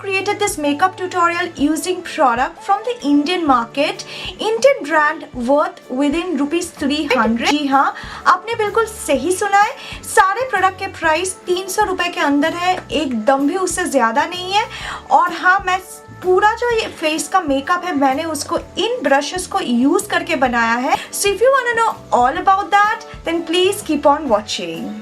Created this makeup tutorial using product from the Indian market, Indian brand worth within ₹300। जी हाँ, आपने बिल्कुल सही सुना है। सारे प्रोडक्ट के प्राइस 300 रुपए के अंदर है, एकदम भी उससे ज़्यादा नहीं है। और हाँ, मैं पूरा जो ये फेस का मेकअप है मैंने उसको इन ब्रशेस को यूज करके बनाया है। So if you want to know all about that then please keep on watching.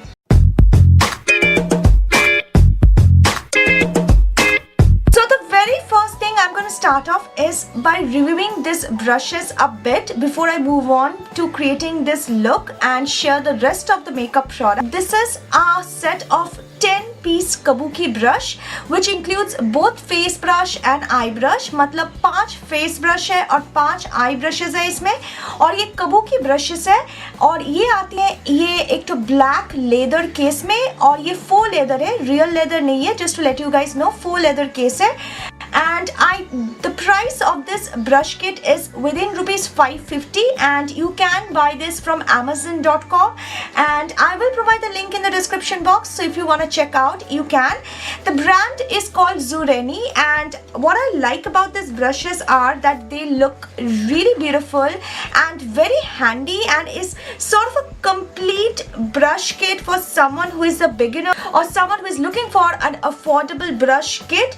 I'm going to start off is by reviewing these brushes a bit before I move on to creating this look and share the rest of the makeup product. This is a set of 10-piece Kabuki brush which includes both face brush and eye brush। मतलब 5 face brush है और 5 eye brushes है इसमें, और ये Kabuki brushes है और ये आती है ये एक तो black leather case में, और ये faux leather है, real leather नहीं है, just to let you guys know, faux leather case है। And the price of this brush kit is within ₹550 and you can buy this from Amazon.com, and I will provide the link in the description box, so if you want to check out you can. The brand is called ZURENI, and what I like about these brushes are that they look really beautiful and very handy, and is sort of a complete brush kit for someone who is a beginner or someone who is looking for an affordable brush kit.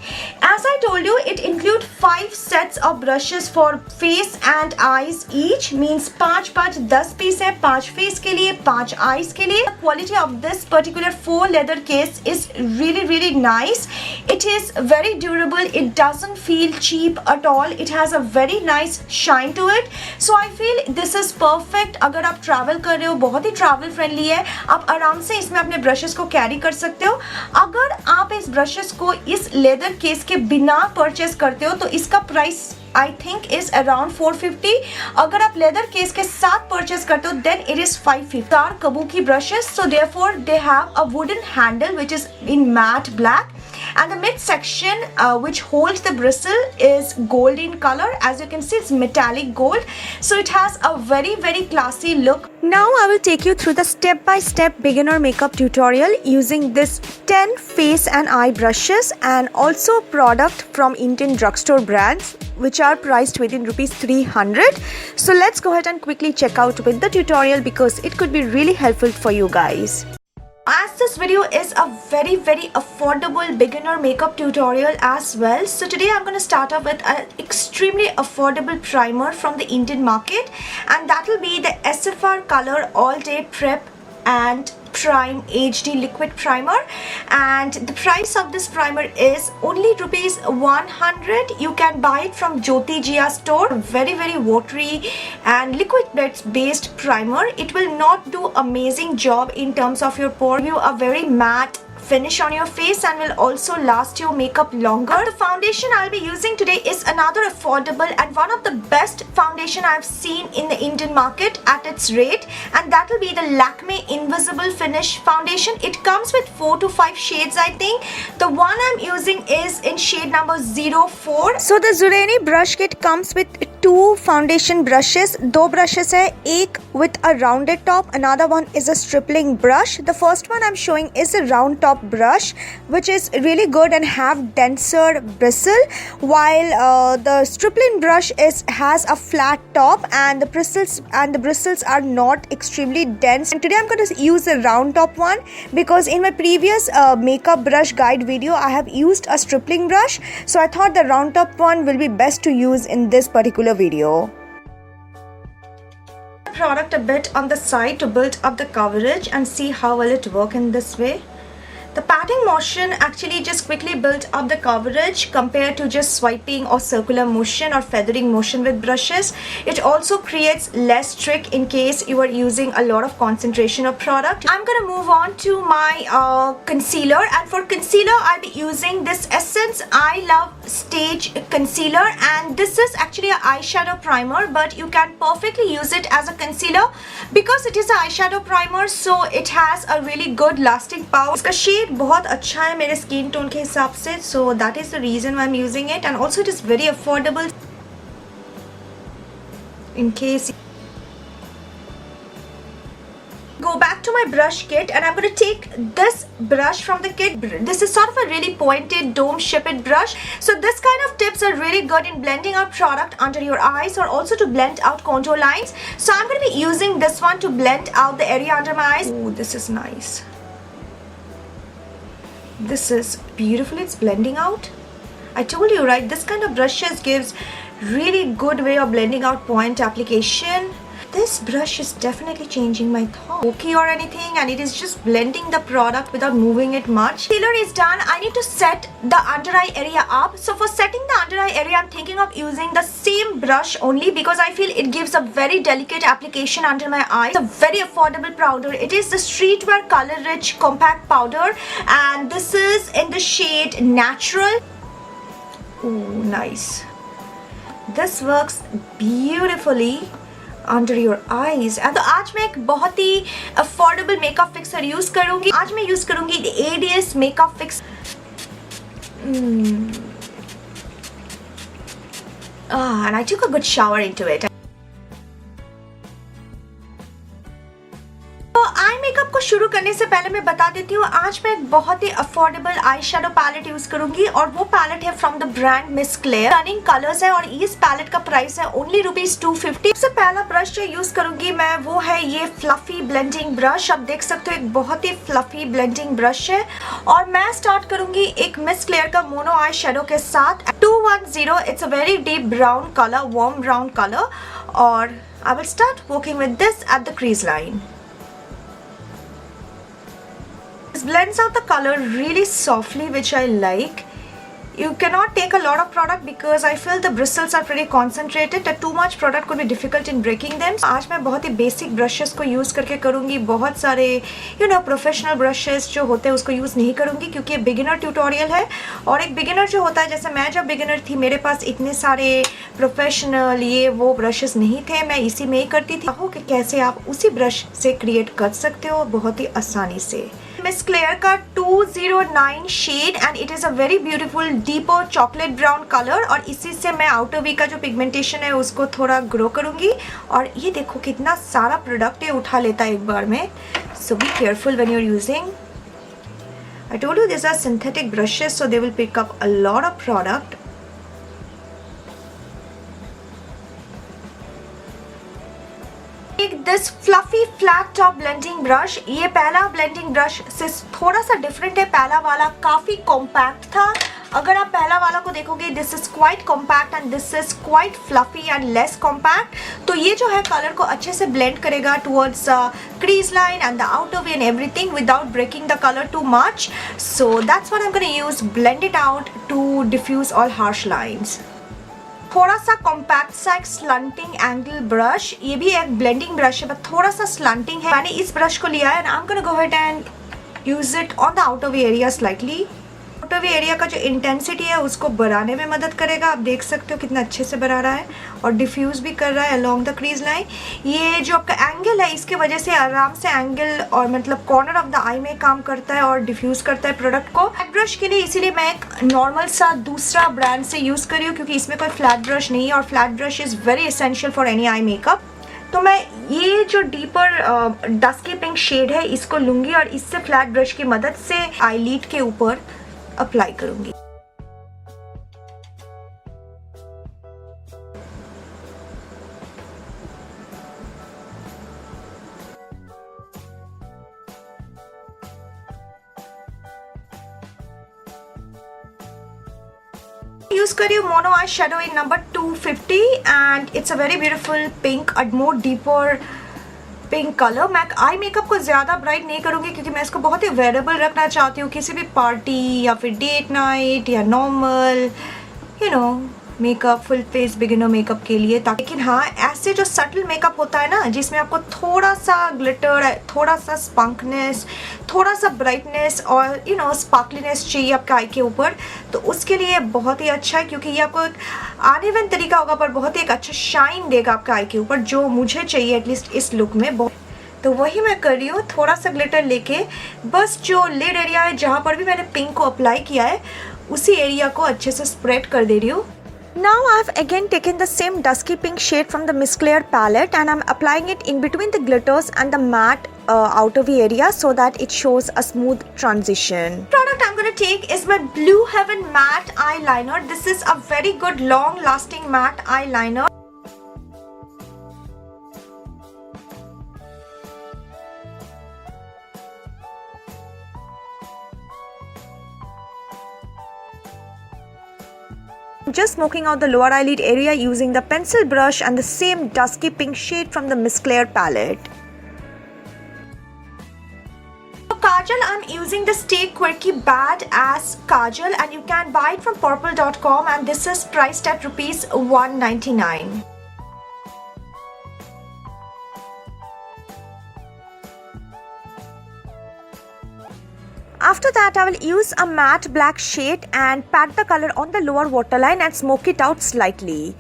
As I told you, it includes 5 sets of brushes for face and eyes each, means 5 10 piece है, 5 face के लिए, 5 eyes के लिए। The quality of this particular faux leather case is really nice. It is very durable, it doesn't feel cheap at all, it has a very nice shine to it, so I feel this is perfect अगर आप travel कर रहे हो, बहुत ही travel friendly है, आप आराम से इसमें अपने brushes को carry कर सकते हो। अगर आप इस brushes को इस leather case के बिना परचेस करते हो तो इसका price I think is around 450। अगर आप लेदर केस के साथ परचेस करते हो then it is 550। Are Kabuki brushes, so therefore they have a wooden handle which is in matte black, and the mid section which holds the bristle is gold in color. As you can see, it's metallic gold, so it has a very classy look. Now I will take you through the step-by-step beginner makeup tutorial using this 10 face and eye brushes, and also product from Indian drugstore brands which are priced within ₹300. So let's go ahead and quickly check out with the tutorial because it could be really helpful for you guys. As this video is a very affordable beginner makeup tutorial as well, so today I'm going to start off with an extremely affordable primer from the Indian market, and that will be the SFR Color All Day Prep and Prime HD liquid primer, and the price of this primer is only ₹100. You can buy it from Jyoti Jia store. Very watery and liquid based primer. It will not do amazing job in terms of your pore. You a very matte finish on your face and will also last your makeup longer. And the foundation I'll be using today is another affordable and one of the best foundation I've seen in the Indian market at its rate, and that will be the Lakme Invisible Finish foundation. It comes with 4 to 5 shades I think. The one I'm using is in shade number 04. So the ZURENI brush kit comes with 2 foundation brushes. 2 brushes है, एक with a rounded top, another one is a stripling brush. The first one I'm showing is a round top brush which is really good and have denser bristle, while the stripling brush has a flat top and the bristles are not extremely dense. And today I'm going to use a round top one because in my previous makeup brush guide video I have used a stripling brush, so I thought the round top one will be best to use in this particular video. Product a bit on the side to build up the coverage and see how will it work in this way. The patting motion actually just quickly built up the coverage compared to just swiping or circular motion or feathering motion with brushes. It also creates less trick in case you are using a lot of concentration of product. I'm going to move on to my concealer, and for concealer I'll be using this Essence I Love Stage Concealer, and this is actually an eyeshadow primer, but you can perfectly use it as a concealer because it is an eyeshadow primer, so it has a really good lasting power. इसका shade बहुत अच्छा है मेरे skin tone के हिसाब से, so that is the reason why I'm using it, and also it is very affordable. In case go back back to my brush kit and I'm going to take this brush from the kit. This is sort of a really pointed dome shaped brush. So this kind of tips are really good in blending out product under your eyes or also to blend out contour lines. So I'm going to be using this one to blend out the area under my eyes. Oh, this is nice. This is beautiful. It's blending out. I told you, right? This kind of brushes gives really good way of blending out point application. This brush is definitely changing my thought. Okay or anything, and it is just blending the product without moving it much. Concealer is done. I need to set the under eye area up. So for setting the under eye area, I'm thinking of using the same brush only because I feel it gives a very delicate application under my eye. It's a very affordable powder. It is the Streetwear COLORRICH Compact Powder, and this is in the shade Natural. Oh, nice. This works beautifully under your eyes. And तो आज मैं एक बहुत ही affordable makeup fixer use करूंगी. आज मैं use करूंगी the ADS makeup fix. And I took a good shower into it. Eye makeup को शुरू करने से पहले मैं बता देती हूँ, आज मैं एक बहुत ही affordable eye shadow palette use करूंगी और वो पैलेट है from the brand MASCARA. Running colours है और इस पैलेट का प्राइस है ओनली ₹250. सबसे पहला ब्रश जो यूज करूंगी मैं वो है ये फ्लफी ब्लेंडिंग ब्रश. आप देख सकते हो एक बहुत ही फ्लफी ब्लेंडिंग ब्रश है और मैं स्टार्ट करूंगी एक MASCARA का मोनो आई शेडो के साथ 210. It's a very deep brown colour, warm brown colour, और I will start working with this at the crease line. This blends out the color really softly, which I like. You cannot take a lot of product because I feel the bristles are pretty concentrated. That too much product could be difficult in breaking them. आज मैं बहुत ही basic brushes को use करके करूँगी. बहुत सारे professional brushes जो होते हैं उसको use नहीं करूँगी क्योंकि ये beginner tutorial है. और एक beginner जो होता है, जैसे मैं जब beginner थी मेरे पास इतने सारे professional ये वो brushes नहीं थे. मैं इसी में ही करती थी. हो कि कैसे आप उसी brush से create कर सकते हो बहुत ही आसानी से. MASCARA का 209 shade and it is a very beautiful deeper chocolate brown colour. और इसी से मैं आउटर वी का जो पिगमेंटेशन है उसको थोड़ा ग्रो करूँगी. और ये देखो कितना सारा प्रोडक्ट ये उठा लेता है एक बार में. So be careful when you are using. I told you this are synthetic brushes so they will pick up a lot of product. This fluffy flat top blending brush. ये पहला ब्लेंडिंग ब्रश से थोड़ा सा different है. पहला वाला काफी compact था. अगर आप पहला वाला को देखोगे this is quite compact and this is quite fluffy and less compact. तो ये जो है कलर को अच्छे से ब्लेंड करेगा towards crease line and the outer way and everything without breaking the colour too much. So that's what I am gonna use. Blend it out to diffuse all harsh lines. थोड़ा सा compact सा एक slanting angle brush. ये भी एक blending brush है but थोड़ा सा स्लंटिंग है. मैंने इस ब्रश को लिया है and I am gonna go ahead and use it on the outer way area slightly. Outer way area का जो इंटेंसिटी है उसको बढ़ाने में मदद करेगा. आप देख सकते हो कितना अच्छे से बढ़ा रहा है और डिफ्यूज भी कर रहा है अलोंग द क्रीज लाइन. ये जो आपका एंगल है इसके वजह से आराम से एंगल और मतलब कॉर्नर ऑफ द आई में काम करता है और डिफ्यूज करता है प्रोडक्ट को. फ्लैट ब्रश के लिए इसीलिए मैं एक नॉर्मल सा दूसरा ब्रांड से यूज कर रही हूँ क्योंकि इसमें कोई फ्लैट ब्रश नहीं है और flat brush is very essential for any eye makeup. तो मैं ये जो डीपर डस्की पिंक शेड है इसको लूंगी और इससे फ्लैट ब्रश की मदद से आई लीड के ऊपर अप्लाई करूंगी. यूज कर रही हूँ mono eye shadow in number 250 and it's a very beautiful pink, a more deeper pink colour. मैं आई मेकअप को ज़्यादा ब्राइट नहीं करूँगी क्योंकि मैं इसको बहुत ही वेरेबल रखना चाहती हूँ किसी भी पार्टी या फिर डेट नाइट या normal makeup, full face beginner makeup के लिए. लेकिन हाँ, ऐसे जो सटल मेकअप होता है ना जिसमें आपको थोड़ा सा ग्लिटर, थोड़ा सा स्पंकनेस, थोड़ा सा ब्राइटनेस और स्पार्कलीनेस चाहिए आपके आई के ऊपर, तो उसके लिए बहुत ही अच्छा है क्योंकि ये आपको एक अनइवन तरीका होगा पर बहुत ही एक अच्छा शाइन देगा आपके आई के ऊपर जो मुझे चाहिए एटलीस्ट इस लुक में. तो वही मैं कर रही हूँ. थोड़ा सा ग्लिटर लेके बस जो लिड एरिया है जहाँ पर भी मैंने पिंक को अप्लाई किया है उसी एरिया को अच्छे से स्प्रेड कर दे रही हूँ. Now I've again taken the same dusky pink shade from the MASCARA palette and I'm applying it in between the glitters and the matte outer V area so that it shows a smooth transition. Product I'm going to take is my Blue Heaven matte eyeliner. This is a very good long lasting matte eyeliner. Just smoking out the lower eyelid area using the pencil brush and the same dusky pink shade from the MASCARA palette. For Kajal, I'm using the Stay Quirky Badass Kajal and you can buy it from purple.com and this is priced at rupees 199. After that, I will use a matte black shade and pat the color on the lower waterline and smoke it out slightly.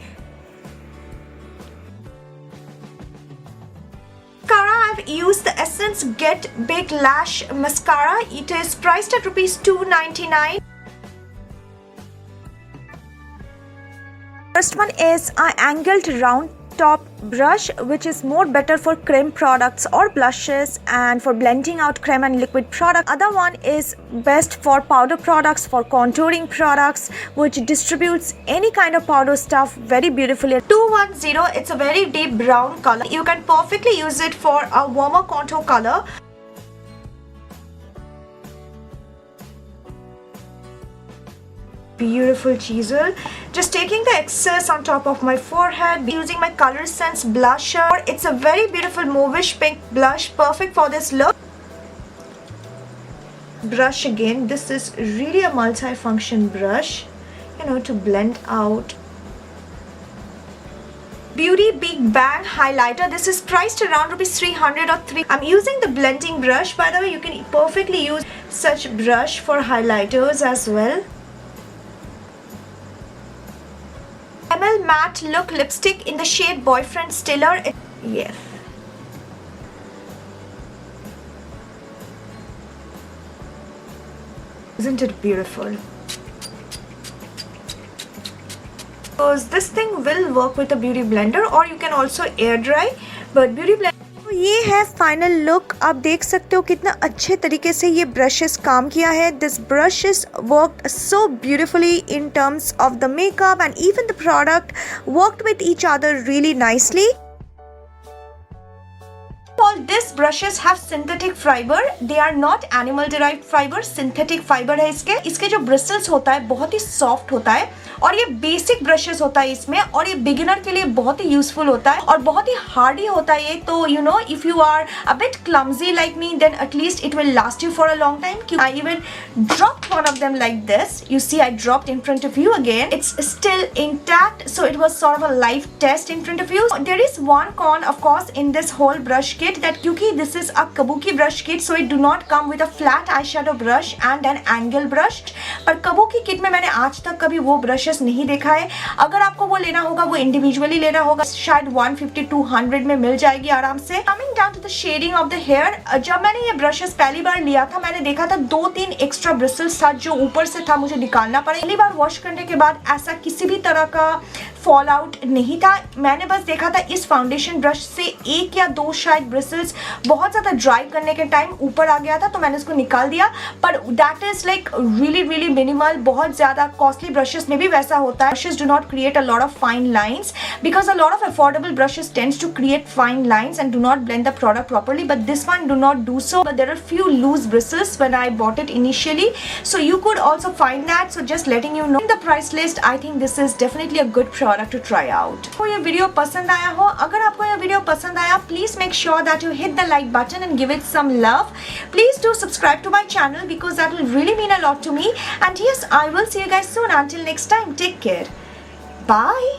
Mascara, I've used the Essence Get Big Lash Mascara. It is priced at rupees 299. First one is an angled round top brush, which is more better for cream products or blushes and for blending out cream and liquid product. Other one is best for powder products, for contouring products, which distributes any kind of powder stuff very beautifully. 210, it's a very deep brown color. You can perfectly use it for a warmer contour color. Beautiful chisel. Just taking the excess on top of my forehead, using my COLORESSENCE blusher. It's a very beautiful mauvish pink blush, perfect for this look. Brush again. This is really a multi-function brush, you know, to blend out. Beauty Big Bang highlighter. This is priced around rupees 300 or 3. I'm using the blending brush. By the way, you can perfectly use such brush for highlighters as well. Elle Matte Look lipstick in the shade Boyfriend Stiller. Yes. Isn't it beautiful? Because this thing will work with a beauty blender or you can also air dry, but beauty blender. तो ये है final look. आप देख सकते हो कितना अच्छे तरीके से ये ब्रशेस काम किया है. This brushes worked so beautifully in terms of the makeup and even the product worked with each other really nicely. All these brushes have synthetic fiber. They are not animal derived fiber. Synthetic fiber है इसके जो bristles होता है बहुत ही soft होता है और ये बेसिक ब्रशेस होता है इसमें और ये बिगिनर के लिए बहुत ही यूजफुल होता है और बहुत ही हार्डी होता है ये. तो you know if you are a bit clumsy like me then at least it will last you for a long time. I even dropped one of them like this. You see I dropped in front of you again. It's still intact, so it was sort of a live test in front of you. There is one con of course in this whole brush kit that क्योंकि this is a Kabuki brush kit, so it do not come with a flat eyeshadow brush and an angle brush. पर Kabuki kit में मैंने आज तक कभी वो brushes नहीं देखा है. अगर आपको वो लेना होगा वो individually लेना होगा, शायद 150-200 में मिल जाएगी आराम से. Coming down to the shading of the hair, जब मैंने ये brushes पहली बार लिया था मैंने देखा था 2-3 एक्स्ट्रा bristles था जो ऊपर से था, मुझे निकालना पड़ा. पहली बार वॉश करने के बाद ऐसा किसी भी तरह का फॉल आउट नहीं था. मैंने बस देखा था इस फाउंडेशन ब्रश से 1 या 2 शायद ब्रिसल्स बहुत ज़्यादा ड्राई करने के टाइम ऊपर आ गया था तो मैंने उसको निकाल दिया. पर that is like really minimal. बहुत ज़्यादा कॉस्टली ब्रशेस में भी वैसा होता है. Brushes do not create a lot of fine lines because a lot of affordable brushes tends to create fine lines and do not blend the product properly, but this one do not do so. But there are few loose bristles when I bought it initially, so you could also find that. So just letting you know, in the price list I think this is definitely a good product to try out. तो ये video पसंद आया हो, अगर आपको ये video पसंद आया please make sure that you hit the like button and give it some love. Please do subscribe to my channel because that will really mean a lot to me. And yes, I will see you guys soon. Until next time, take care. Bye.